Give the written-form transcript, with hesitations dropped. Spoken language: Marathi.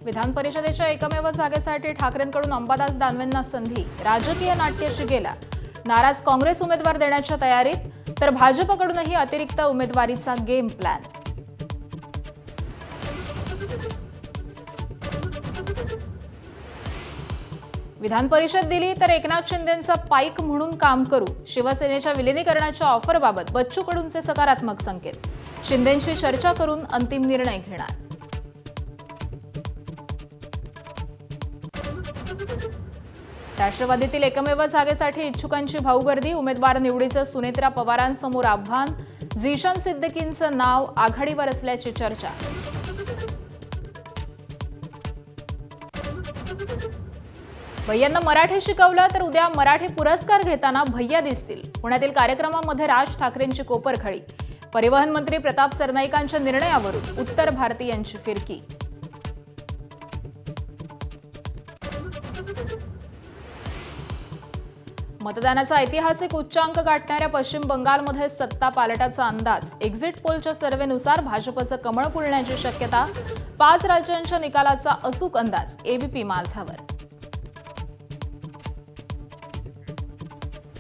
विधान परिषदेच्या एकमेव जागेसाठी ठाकरेंकडून अंबादास दानवेंना संधी, राजकीय नाट्याशी गेला. नाराज काँग्रेस उमेदवार देण्याच्या तयारीत, तर भाजपकडूनही अतिरिक्त उमेदवारीचा गेम प्लॅन. विधान परिषद दिली तर एकनाथ शिंदेंचा पाईक म्हणून काम करू. शिवसेनेच्या विलीनीकरणाच्या ऑफरबाबत बच्चू कडूंचे सकारात्मक संकेत. शिंदेंशी चर्चा करून अंतिम निर्णय घेणार. राष्ट्रवादीतील एकमेव जागेसाठी इच्छुकांची भाऊगर्दी. उमेदवार निवडीचं सुनेत्रा पवारांसमोर आव्हान. झीशान सिद्दीकींचं नाव आघाडीवर असल्याची चर्चा. भैयांना मराठी शिकवलं तर उद्या मराठी पुरस्कार घेताना भैया दिसतील. पुण्यातील कार्यक्रमामध्ये राज ठाकरेंची कोपरखळी. परिवहन मंत्री प्रताप सरनाईकांच्या निर्णयावरून उत्तर भारतीयांची फिरकी. मतदानाचा ऐतिहासिक उच्चांक गाठणाऱ्या पश्चिम बंगालमध्ये सत्ता पालटाचा अंदाज. एक्झिट पोलच्या सर्व्हेनुसार भाजपचं कमळ फुलण्याची शक्यता. 5 राज्यांच्या निकालाचा अचूक अंदाज एबीपी माझावर.